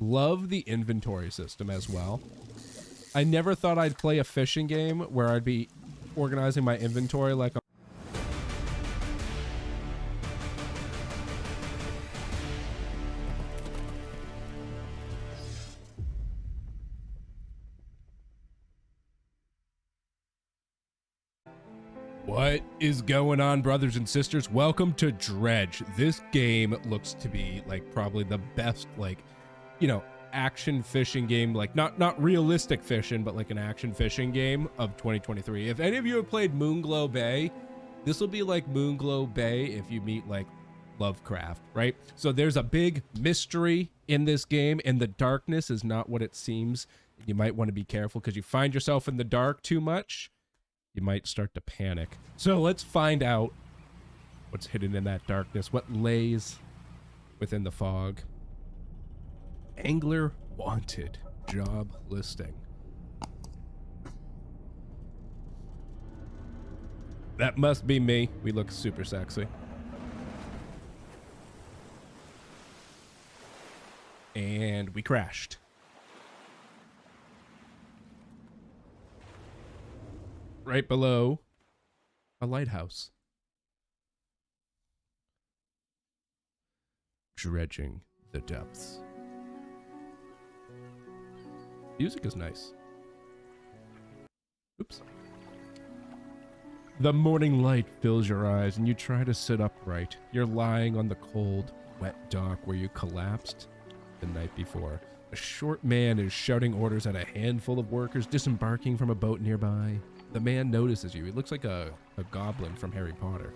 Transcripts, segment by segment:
Love the inventory system as well. I never thought I'd play a fishing game where I'd be organizing my inventory like a What is going on, brothers and sisters? Welcome to Dredge. This game looks to be like probably the best, like, you know, action fishing game, like not realistic fishing, but like an action fishing game of 2023. If any of you have played Moonglow Bay, this will be like Moonglow Bay if you meet like Lovecraft, right? So there's a big mystery in this game, and the darkness is not what it seems. You might want to be careful because you find yourself in the dark too much, you might start to panic. So let's find out what's hidden in that darkness, what lays within the fog. Angler wanted job listing. That must be me. We look super sexy. And we crashed. Right below a lighthouse. Dredging the Depths. Music is nice. Oops. The morning light fills your eyes and you try to sit upright. You're lying on the cold, wet dock where you collapsed the night before. A short man is shouting orders at a handful of workers disembarking from a boat nearby. The man notices you. He looks like a goblin from Harry Potter.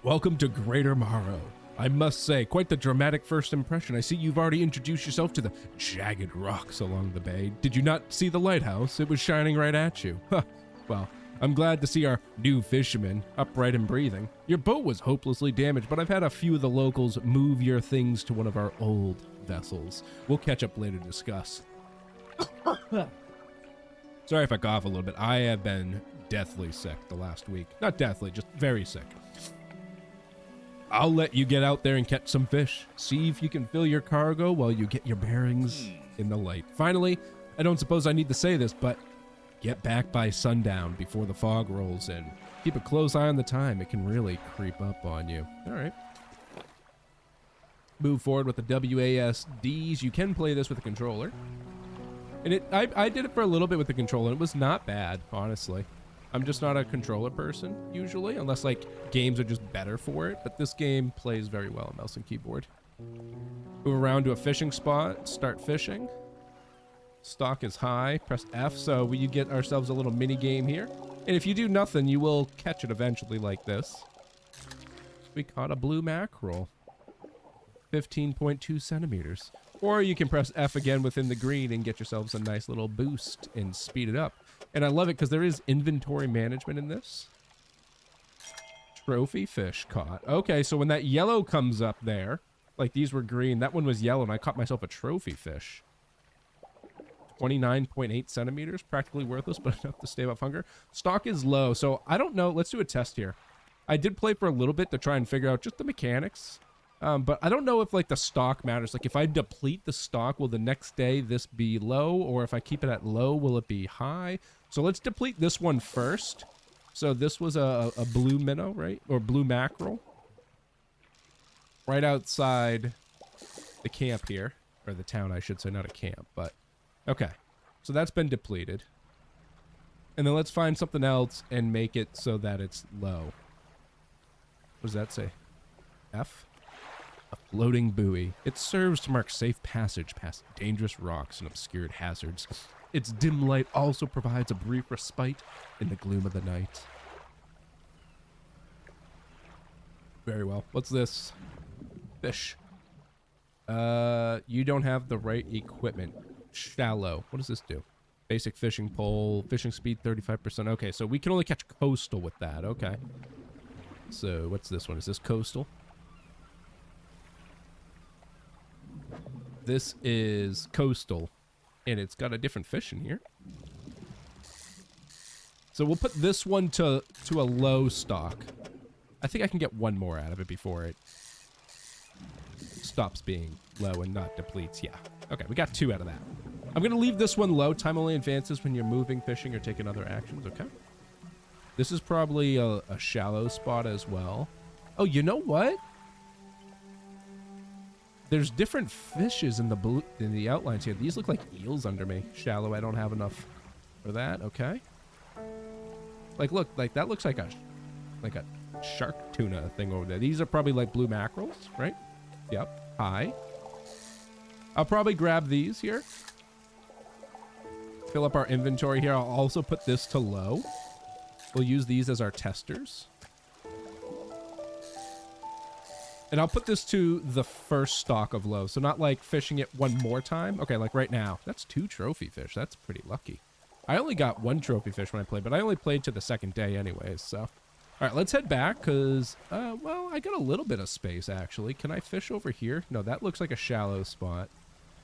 Welcome to Greater Marrow. I must say, quite the dramatic first impression. I see you've already introduced yourself to the jagged rocks along the bay. Did you not see the lighthouse? It was shining right at you. Huh. Well, I'm glad to see our new fisherman upright and breathing. Your boat was hopelessly damaged, but I've had a few of the locals move your things to one of our old vessels. We'll catch up later to discuss. Sorry if I cough a little bit. I have been deathly sick the last week. Not deathly, just very sick. I'll let you get out there and catch some fish. See if you can fill your cargo while you get your bearings in the light. Finally, I don't suppose I need to say this, but get back by sundown before the fog rolls in. Keep a close eye on the time. It can really creep up on you. All right. Move forward with the WASDs. You can play this with a controller. And I did it for a little bit with the controller. It was not bad, honestly. I'm just not a controller person, usually, unless, like, games are just better for it. But this game plays very well on mouse and keyboard. Move around to a fishing spot. Start fishing. Stock is high. Press F, so you get ourselves a little mini game here. And if you do nothing, you will catch it eventually like this. We caught a blue mackerel. 15.2 centimeters. Or you can press F again within the green and get yourselves a nice little boost and speed it up. And I love it because there is inventory management in this. Trophy fish caught. Okay, so when that yellow comes up there, like these were green, that one was yellow, and I caught myself a trophy fish. 29.8 centimeters, practically worthless, but enough to stave off hunger. Stock is low, so I don't know. Let's do a test here. I did play for a little bit to try and figure out just the mechanics. But I don't know if, like, the stock matters. Like, if I deplete the stock, will the next day this be low? Or if I keep it at low, will it be high? So let's deplete this one first. So this was a blue minnow, right? Or blue mackerel. Right outside the camp here. Or the town, I should say. Not a camp, but... Okay. So that's been depleted. And then let's find something else and make it so that it's low. What does that say? F? A floating buoy. It serves to mark safe passage past dangerous rocks and obscured hazards. Its dim light also provides a brief respite in the gloom of the night. Very well. What's this? Fish. You don't have the right equipment. Shallow. What does this do? Basic fishing pole. Fishing speed 35%. Okay, so we can only catch coastal with that. Okay. So what's this one? Is this coastal? This is coastal, and it's got a different fish in here. So we'll put this one to a low stock. I think I can get one more out of it before it stops being low and not depletes. Yeah. Okay, we got 2 out of that. I'm going to leave this one low. Time only advances when you're moving, fishing, or taking other actions. Okay. This is probably a shallow spot as well. Oh, you know what? There's different fishes in the outlines here. These look like eels under me. Shallow, I don't have enough for that. Okay. Like, look, like that looks like a shark tuna thing over there. These are probably like blue mackerels, right? Yep. Hi. I'll probably grab these here. Fill up our inventory here. I'll also put this to low. We'll use these as our testers. And I'll put this to the first stock of low. So not like fishing it one more time. Okay, like right now. That's 2 trophy fish. That's pretty lucky. I only got 1 trophy fish when I played, but I only played to the second day anyways, so. All right, let's head back because, well, I got a little bit of space actually. Can I fish over here? No, that looks like a shallow spot.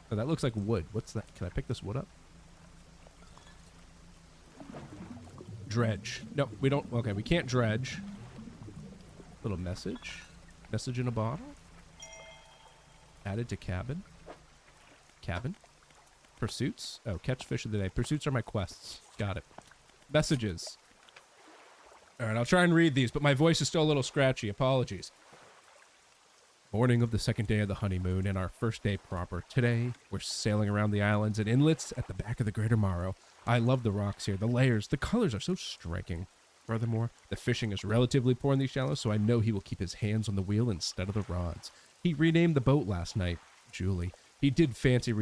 Oh, that looks like wood. What's that? Can I pick this wood up? Dredge. No, we don't. Okay, we can't dredge. Little message. Message in a bottle. Added to cabin. Cabin. Pursuits. Oh, catch fish of the day. Pursuits are my quests. Got it. Messages. All right, I'll try and read these, but my voice is still a little scratchy. Apologies. Morning of the second day of the honeymoon and our first day proper. Today, we're sailing around the islands and inlets at the back of the Greater Marrow. I love the rocks here. The layers, the colors are so striking. Furthermore, the fishing is relatively poor in these shallows, so I know he will keep his hands on the wheel instead of the rods. He renamed the boat last night. Julie. He did fancy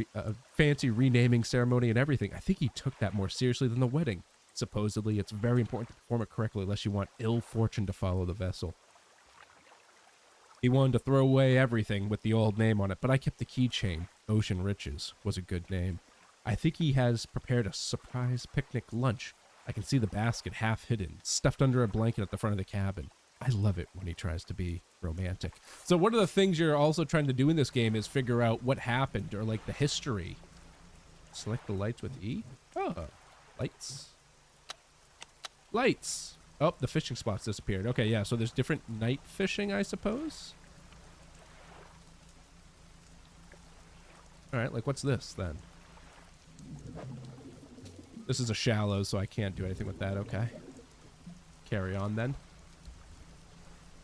renaming ceremony and everything. I think he took that more seriously than the wedding. Supposedly, it's very important to perform it correctly unless you want ill fortune to follow the vessel. He wanted to throw away everything with the old name on it, but I kept the keychain. Ocean Riches was a good name. I think he has prepared a surprise picnic lunch. I can see the basket half hidden, stuffed under a blanket at the front of the cabin. I love it when he tries to be romantic. So one of the things you're also trying to do in this game is figure out what happened, or like the history. Select the lights with E. Oh, lights. Lights. Oh, the fishing spots disappeared. Okay, yeah, so there's different night fishing, I suppose. All right, like what's this then? This is a shallow, so I can't do anything with that. Okay. Carry on then.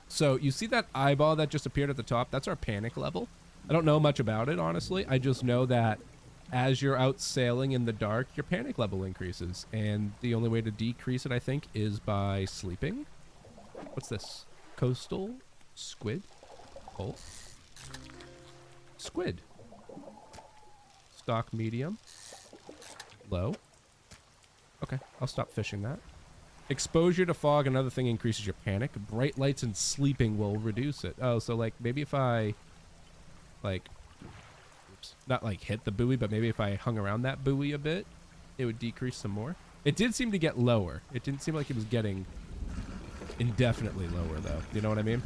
So you see that eyeball that just appeared at the top? That's our panic level. I don't know much about it, honestly. I just know that as you're out sailing in the dark, your panic level increases. And the only way to decrease it, I think, is by sleeping. What's this? Coastal? Squid? Pole? Squid. Stock medium. Low. Okay, I'll stop fishing that. Exposure to fog, another thing, increases your panic. Bright lights and sleeping will reduce it. Oh, so like maybe if I like, oops, not like hit the buoy, but maybe if I hung around that buoy a bit, it would decrease some more. It did seem to get lower. It didn't seem like it was getting indefinitely lower though. You know what I mean?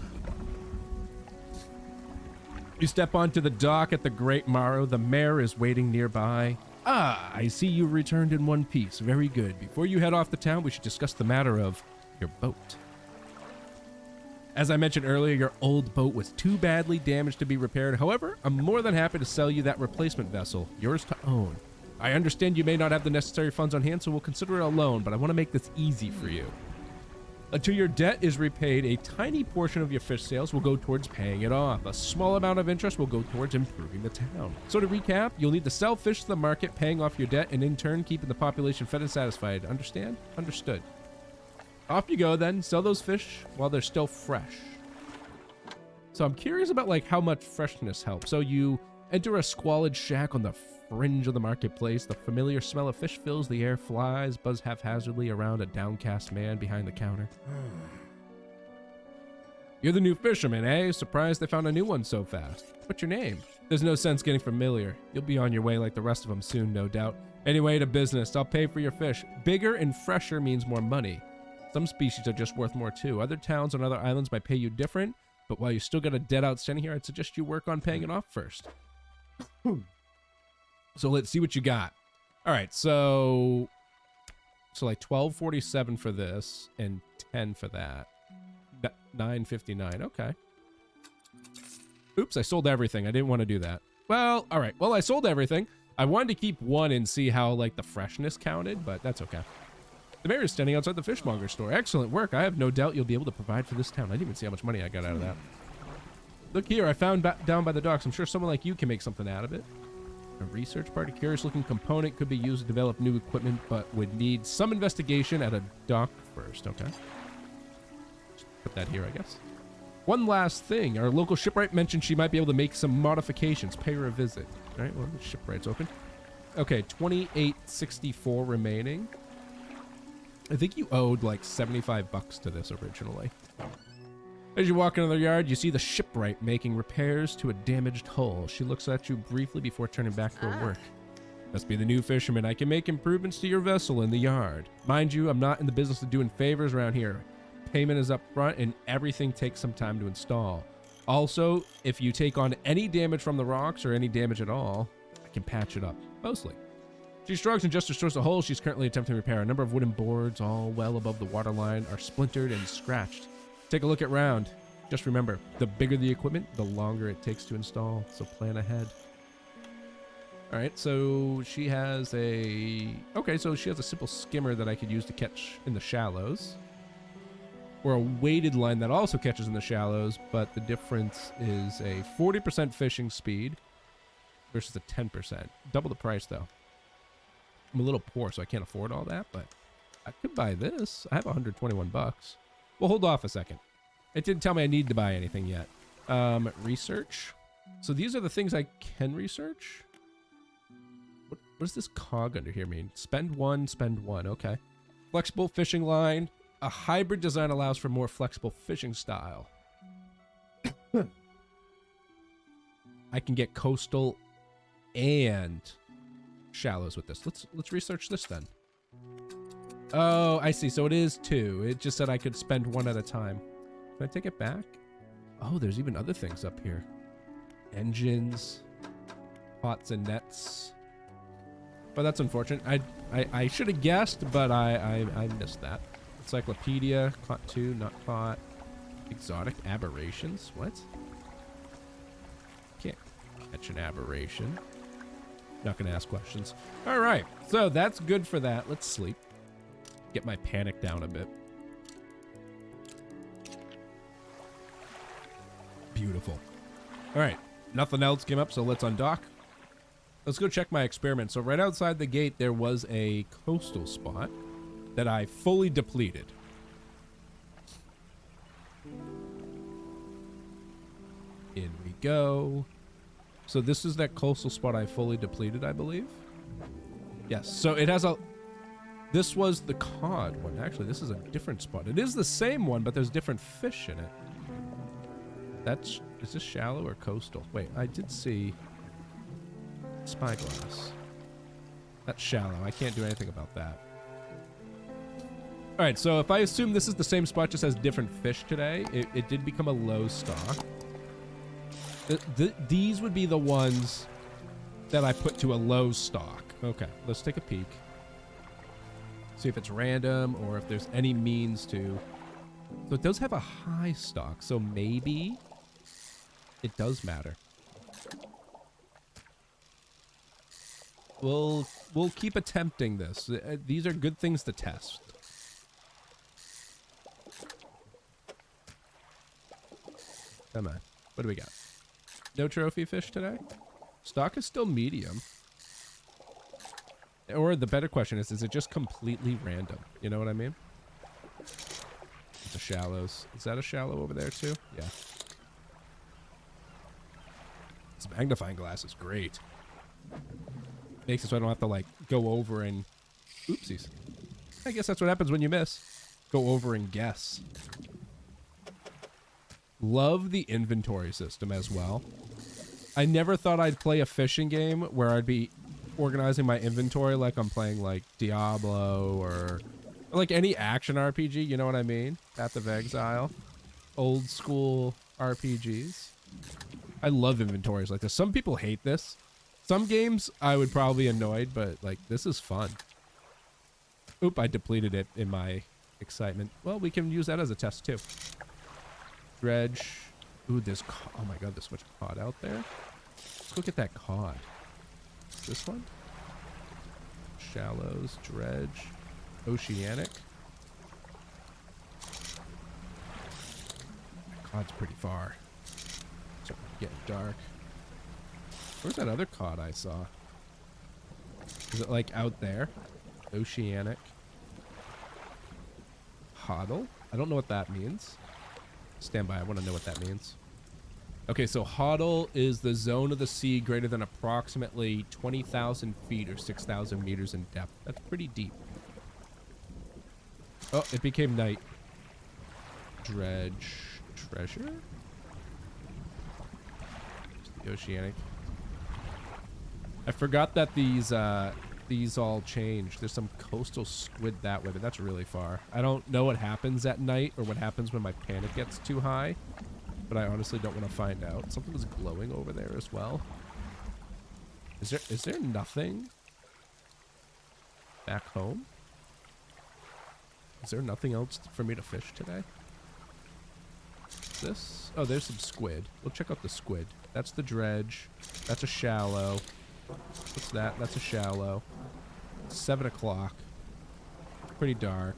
You step onto the dock at the Great Marrow. The mayor is waiting nearby. Ah, I see you returned in one piece. Very good. Before you head off to town, we should discuss the matter of your boat. As I mentioned earlier, your old boat was too badly damaged to be repaired. However, I'm more than happy to sell you that replacement vessel, yours to own. I understand you may not have the necessary funds on hand, so we'll consider it a loan, but I want to make this easy for you. Until your debt is repaid, a tiny portion of your fish sales will go towards paying it off. A small amount of interest will go towards improving the town. So to recap, you'll need to sell fish to the market, paying off your debt, and in turn, keeping the population fed and satisfied. Understand? Understood. Off you go then. Sell those fish while they're still fresh. So I'm curious about like how much freshness helps. So you enter a squalid shack on the fringe of the marketplace. The familiar smell of fish fills the air. Flies buzz haphazardly around a downcast man behind the counter. You're the new fisherman, eh? Surprised they found a new one so fast. What's your name? There's no sense getting familiar. You'll be on your way like the rest of them soon, no doubt. Anyway, to business. I'll pay for your fish. Bigger and fresher means more money. Some species are just worth more too. Other towns on other islands might pay you different, but while you still got a debt outstanding here, I'd suggest you work on paying it off first. So let's see what you got. All right, so like 1247 for this and 10 for that. 959. Okay. Oops, I sold everything. I didn't want to do that. Well, all right. Well, I sold everything. I wanted to keep one and see how, like, the freshness counted, but that's okay. The mayor is standing outside the fishmonger store. Excellent work. I have no doubt you'll be able to provide for this town. I didn't even see how much money I got out of that. Look here. I found down by the docks. I'm sure someone like you can make something out of it. A research party. Curious-looking component could be used to develop new equipment, but would need some investigation at a dock first. Okay. Just put that here, I guess. One last thing. Our local shipwright mentioned she might be able to make some modifications. Pay her a visit. All right, well, the shipwright's open. Okay, 28.64 remaining. I think you owed like 75 bucks to this originally. As you walk into the yard, you see the shipwright making repairs to a damaged hull. She looks at you briefly before turning back to her work. Must be the new fisherman. I can make improvements to your vessel in the yard. Mind you, I'm not in the business of doing favors around here. Payment is up front and everything takes some time to install. Also, if you take on any damage from the rocks or any damage at all, I can patch it up, mostly. She shrugs and gestures towards the hole she's currently attempting to repair. A number of wooden boards, all well above the waterline, are splintered and scratched. Take a look at round. Just remember, the bigger the equipment, the longer it takes to install, so plan ahead. All right, so she has a... Okay, so she has a simple skimmer that I could use to catch in the shallows. Or a weighted line that also catches in the shallows, but the difference is a 40% fishing speed versus a 10%. Double the price, though. I'm a little poor, so I can't afford all that, but I could buy this. I have 121 bucks. Well, hold off a second. It didn't tell me I need to buy anything yet. Research. So these are the things I can research. What does this cog under here mean? Spend one, spend one. Okay. Flexible fishing line. A hybrid design allows for more flexible fishing style. I can get coastal and shallows with this. Let's research this then. Oh, I see. So it is two. It just said I could spend one at a time. Can I take it back? Oh, there's even other things up here. Engines, pots and nets. But that's unfortunate. I should have guessed, but I missed that. Encyclopedia, caught two, not caught. Exotic aberrations. What? Can't catch an aberration. Not gonna ask questions. All right, so that's good for that. Let's sleep. Get my panic down a bit. Beautiful. All right, nothing else came up, so let's undock. Let's go check my experiment. So right outside the gate, there was a coastal spot that I fully depleted. In we go. So this is that coastal spot I fully depleted, I believe. Yes, so it has a... This was the cod one. Actually, this is a different spot. It is the same one, but there's different fish in it. That's... Is this shallow or coastal? Wait, I did see... Spyglass. That's shallow. I can't do anything about that. All right, so if I assume this is the same spot, just has different fish today, it did become a low stock. These would be the ones that I put to a low stock. Okay, let's take a peek. See if it's random or if there's any means to. So it does have a high stock, so maybe it does matter. We'll keep attempting this. These are good things to test. Come on. What do we got? No trophy fish today? Stock is still medium. Or the better question is it just completely random? You know what I mean? It's a shallows. Is that a shallow over there too? Yeah. This magnifying glass is great. Makes it so I don't have to like go over and... Oopsies. I guess that's what happens when you miss. Go over and guess. Love the inventory system as well. I never thought I'd play a fishing game where I'd be organizing my inventory like I'm playing like Diablo or like any action RPG, you know what I mean? Path of Exile. Old school RPGs. I love inventories like this. Some people hate this. Some games I would probably be annoyed, but like this is fun. Oop, I depleted it in my excitement. Well, we can use that as a test too. Dredge. Ooh, there's oh my god, there's so much cod out there. Let's go get that cod. This one? Shallows, dredge, oceanic. That cod's pretty far. It's getting dark. Where's that other cod I saw? Is it like out there? Oceanic. Hodl? I don't know what that means. Stand by, I want to know what that means. Okay, so hodl is the zone of the sea greater than approximately 20,000 feet or 6,000 meters in depth. That's pretty deep. Oh, it became night. Dredge. Treasure? The oceanic. I forgot that these all changed. There's some coastal squid that way, but that's really far. I don't know what happens at night or what happens when my panic gets too high, but I honestly don't want to find out. Something was glowing over there as well. Is there nothing back home? Is there nothing else for me to fish today? This? Oh, there's some squid. We'll check out the squid. That's the dredge. That's a shallow. What's that? That's a shallow. It's 7 o'clock. Pretty dark.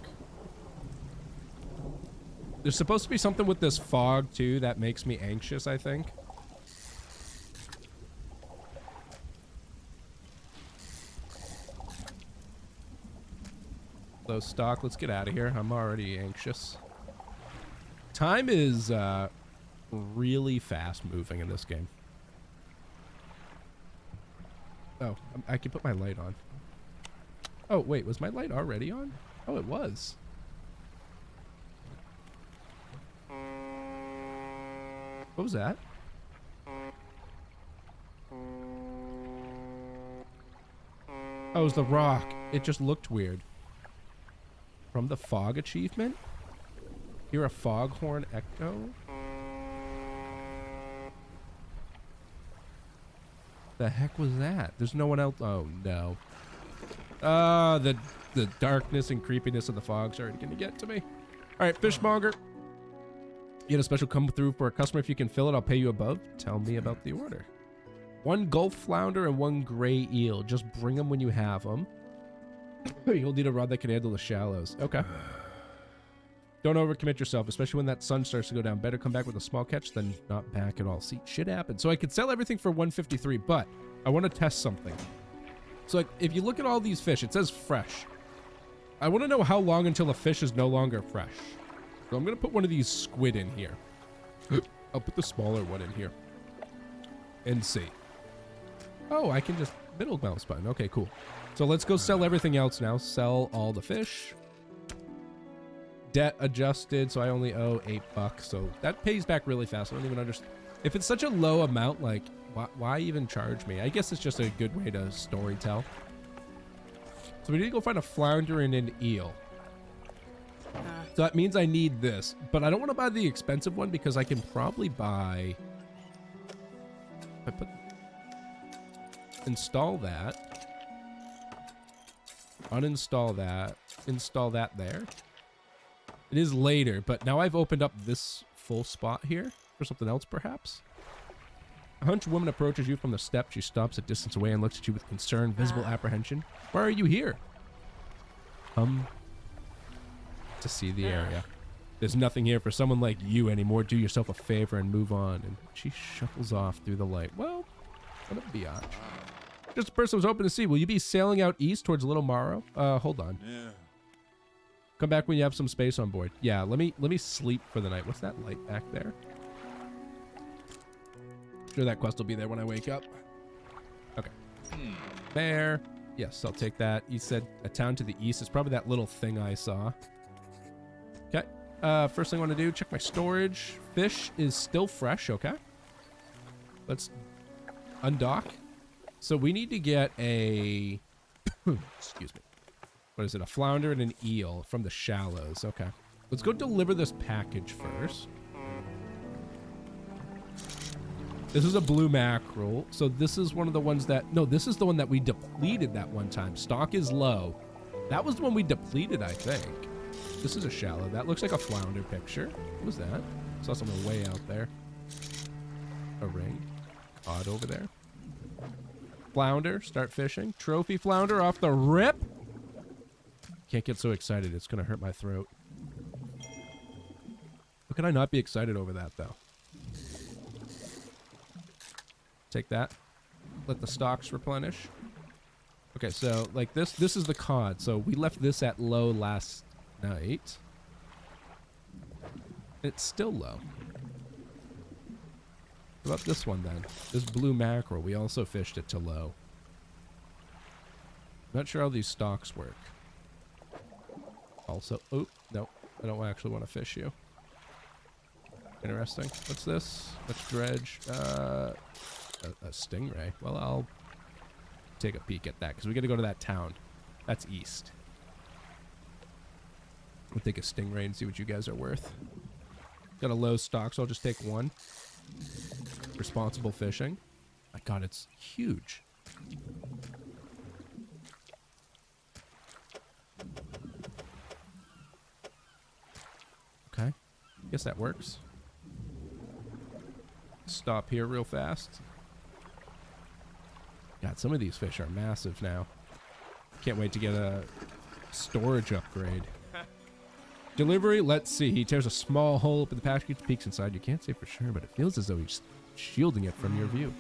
There's supposed to be something with this fog too that makes me anxious, I think. So stock, let's get out of here. I'm already anxious. Time is really fast moving in this game. Oh, I can put my light on. Oh, wait, was my light already on? Oh, it was. What was that? Oh, it was the rock. It just looked weird. From the fog achievement? Hear a foghorn echo? The heck was that? There's no one else. Oh no. The darkness and creepiness of the fog's already gonna get to me. All right, fishmonger. You had a special come through for a customer. If you can fill it, I'll pay you above. Tell me about the order. 1 gulf flounder and 1 gray eel. Just bring them when you have them. You'll need a rod that can handle the shallows. Okay. Don't overcommit yourself, especially when that sun starts to go down. Better come back with a small catch than not back at all. See, shit happens. So I could sell everything for 153, but I want to test something. So like, if you look at all these fish, it says fresh. I want to know how long until a fish is no longer fresh. So I'm going to put one of these squid in here. I'll put the smaller one in here. And see. Oh, I can just middle mouse button. Okay, cool. So let's go sell everything else now. Sell all the fish. Debt adjusted, so I only owe $8. So that pays back really fast. I don't even understand. If it's such a low amount, like, why even charge me? I guess it's just a good way to story tell. So we need to go find a flounder and an eel. So that means I need this, but I don't want to buy the expensive one because I can probably buy. Install that. Uninstall that. Install that there. It is later, but now I've opened up this full spot here for something else, perhaps. A hunched woman approaches you from the steps. She stops a distance away and looks at you with concern, visible apprehension. Why are you here? To see the area. There's nothing here for someone like you anymore. Do yourself a favor and move on. And she shuffles off through the light. Well, what a biatch. Just a person was hoping to see. Will you be sailing out east towards Little Marrow? Hold on. Yeah. Come back when you have some space on board. Yeah, let me sleep for the night. What's that light back there? Sure, that quest will be there when I wake up. Okay. There. Yes, I'll take that. You said a town to the east. It's probably that little thing I saw. Okay. First thing I want to do, check my storage. Fish is still fresh. Okay. Let's undock. So we need to get a... excuse me. What is it? A flounder and an eel from the shallows. Okay. Let's go deliver this package first. This is a blue mackerel. So this is one of the ones that... No, this is the one that we depleted that one time. Stock is low. That was the one we depleted, I think. This is a shallow. That looks like a flounder picture. What was that? Saw something way out there. a ring. Odd over there. Flounder, start fishing. Trophy flounder off the rip. Can't get so excited. It's going to hurt my throat. How can I not be excited over that, though? Take that. Let the stocks replenish. Okay, so, like, this is the cod. So we left this at low last night. It's still low. What about this one, then? This blue mackerel. We also fished it to low. Not sure how these stocks work. Also, oh, no. I don't actually want to fish you. Interesting. What's this? Let's dredge. A stingray. Well, I'll take a peek at that, because we got to go to that town. That's east. We'll take a stingray and see what you guys are worth. Got a low stock, so I'll just take one. Responsible fishing. My god, it's huge. Okay. Guess that works. Stop here real fast. God, some of these fish are massive now. Can't wait to get a storage upgrade. Delivery, let's see. He tears a small hole up in the package, peeks inside. You can't say for sure, but it feels as though he's shielding it from your view.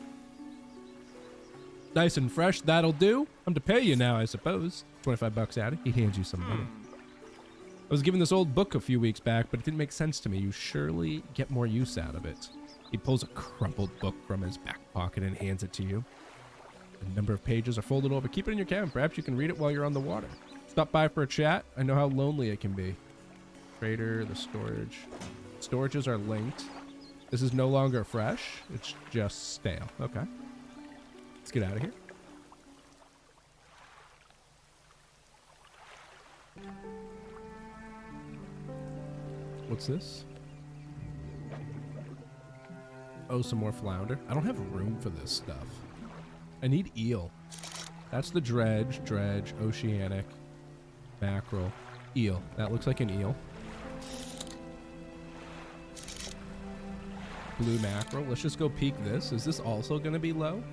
Nice and fresh, that'll do. I'm to pay you now, I suppose. 25 bucks out. He hands you some money. I was given this old book a few weeks back, but it didn't make sense to me. You surely get more use out of it. He pulls a crumpled book from his back pocket and hands it to you. A number of pages are folded over. Keep it in your cabin. Perhaps you can read it while you're on the water. Stop by for a chat. I know how lonely it can be. Trader, the storage. Storages are linked. This is no longer fresh. It's just stale. Okay. Let's get out of here. What's this? Oh, some more flounder. I don't have room for this stuff. I need eel. That's the dredge, oceanic, mackerel, eel. That looks like an eel. Blue mackerel. Let's just go peek this. Is this also going to be low?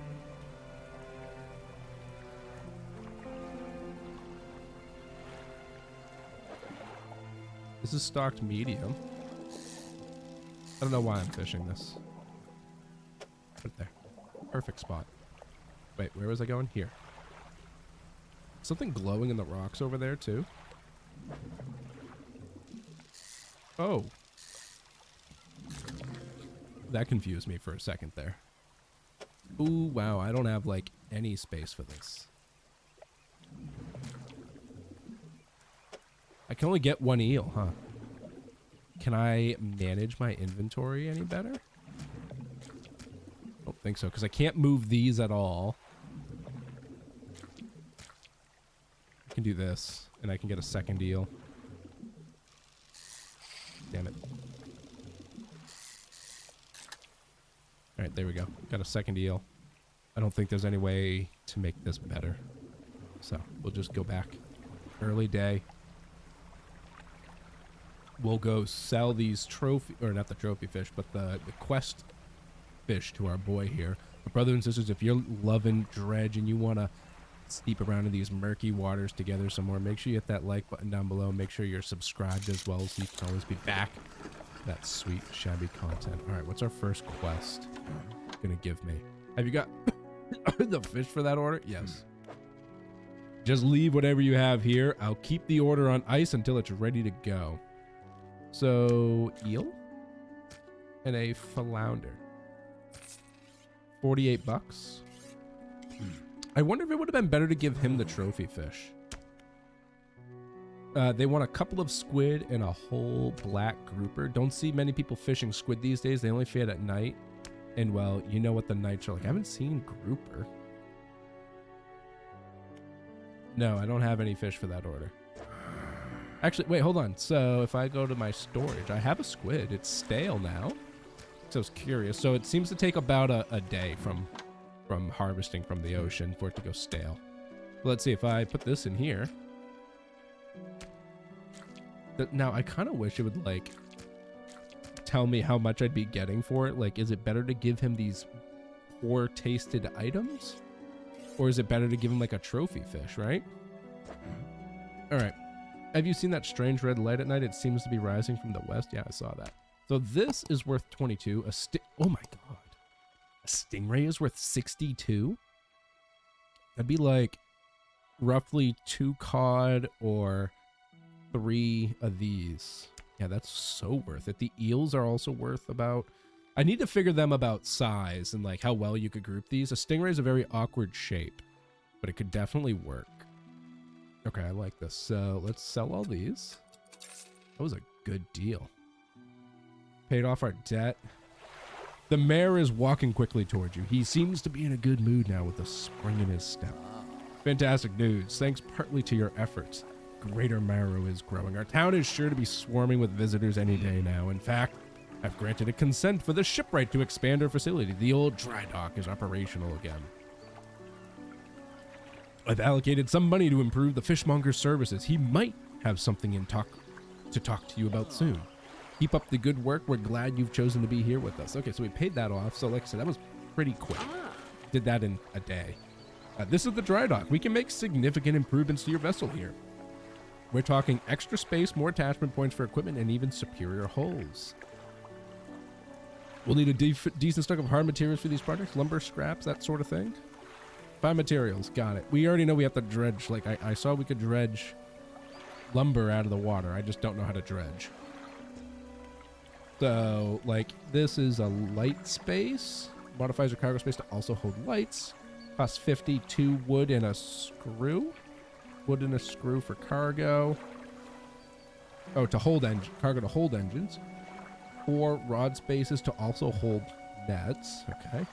This is stocked medium. I don't know why I'm fishing this. Put it there. Perfect spot. Wait, where was I going? Here. Something glowing in the rocks over there, too. Oh. That confused me for a second there. Ooh, wow. I don't have, like, any space for this. I can only get one eel, huh? Can I manage my inventory any better? I don't think so, because I can't move these at all. I can do this, and I can get a second eel. Damn it. Alright, there we go. Got a second eel. I don't think there's any way to make this better. So, we'll just go back. Early day. We'll go sell these trophy, or not the trophy fish, but the quest fish to our boy here. But brothers and sisters, if you're loving Dredge and you want to steep around in these murky waters together some more, make sure you hit that like button down below. Make sure you're subscribed as well, so you can always be back. That sweet, shabby content. All right, what's our first quest gonna give me? Have you got the fish for that order? Yes. Just leave whatever you have here. I'll keep the order on ice until it's ready to go. So, eel and a flounder. 48 bucks. I wonder if it would have been better to give him the trophy fish. They want a couple of squid and a whole black grouper. Don't see many people fishing squid these days. They only feed at night. And, well, you know what the nights are like. I haven't seen grouper. No, I don't have any fish for that order. Actually, wait, hold on. So if I go to my storage, I have a squid. It's stale now. So I was curious. So it seems to take about a day from harvesting from the ocean for it to go stale. Well, let's see if I put this in here. Now, I kind of wish it would, like, tell me how much I'd be getting for it. Like, is it better to give him these poor tasted items? Or is it better to give him like a trophy fish, right? All right. Have you seen that strange red light at night? It seems to be rising from the west. Yeah, I saw that. So this is worth 22. Oh my God. A stingray is worth 62? That'd be like roughly 2 cod or 3 of these. Yeah, that's so worth it. The eels are also worth about... I need to figure them about size and like how well you could group these. A stingray is a very awkward shape, but it could definitely work. Okay, I like this. So let's sell all these. That was a good deal. Paid off our debt. The mayor is walking quickly towards you. He seems to be in a good mood now with a spring in his step. Fantastic news. Thanks partly to your efforts. Greater Marrow is growing. Our town is sure to be swarming with visitors any day now. In fact, I've granted a consent for the shipwright to expand our facility. The old dry dock is operational again. I've allocated some money to improve the fishmonger's services. He might have something to talk to you about soon. Keep up the good work. We're glad you've chosen to be here with us. Okay, so we paid that off. So like I said, that was pretty quick. Did that in a day. This is the dry dock. We can make significant improvements to your vessel here. We're talking extra space, more attachment points for equipment, and even superior hulls. We'll need a decent stock of hard materials for these projects, lumber, scraps, that sort of thing. 5 materials, got it. We already know we have to dredge. Like I saw we could dredge lumber out of the water. I just don't know how to dredge. So, like, this is a light space. Modifies your cargo space to also hold lights. Costs 50, 2 wood and a screw. Wood and a screw for cargo. Oh, to hold cargo to hold engines. 4 rod spaces to also hold nets. Okay.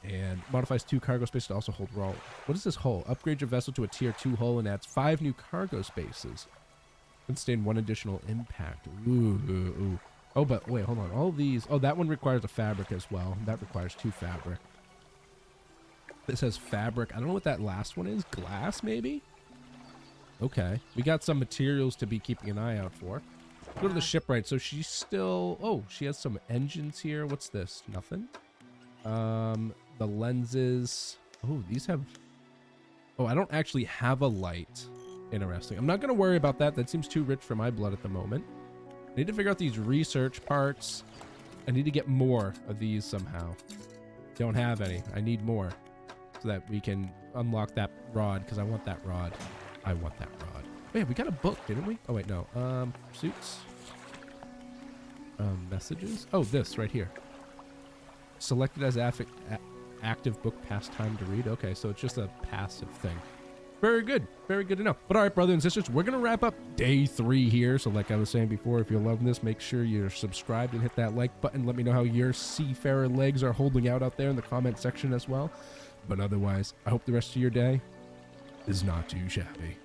And modifies 2 cargo spaces to also hold roll. What is this hull? Upgrade your vessel to a tier 2 hull and adds 5 new cargo spaces. Sustain 1 additional impact. Ooh. Oh, but wait, hold on. All these. Oh, that one requires a fabric as well. That requires 2 fabric. This has fabric. I don't know what that last one is. Glass, maybe? Okay. We got some materials to be keeping an eye out for. Go to the shipwright. So she's still... Oh, she has some engines here. What's this? Nothing? The lenses. Oh, these have... Oh, I don't actually have a light. Interesting. I'm not going to worry about that. That seems too rich for my blood at the moment. I need to figure out these research parts. I need to get more of these somehow. Don't have any. I need more so that we can unlock that rod because I want that rod. I want that rod. Oh, yeah, we got a book, didn't we? Oh, wait, no. Pursuits. Messages. Oh, this right here. Selected as active book pastime to read. Okay, so it's just a passive thing. Very good. Very good to know. But all right, brothers and sisters, we're going to wrap up day 3 here. So like I was saying before, if you're loving this, make sure you're subscribed and hit that like button. Let me know how your seafarer legs are holding out there in the comment section as well. But otherwise, I hope the rest of your day is not too shabby.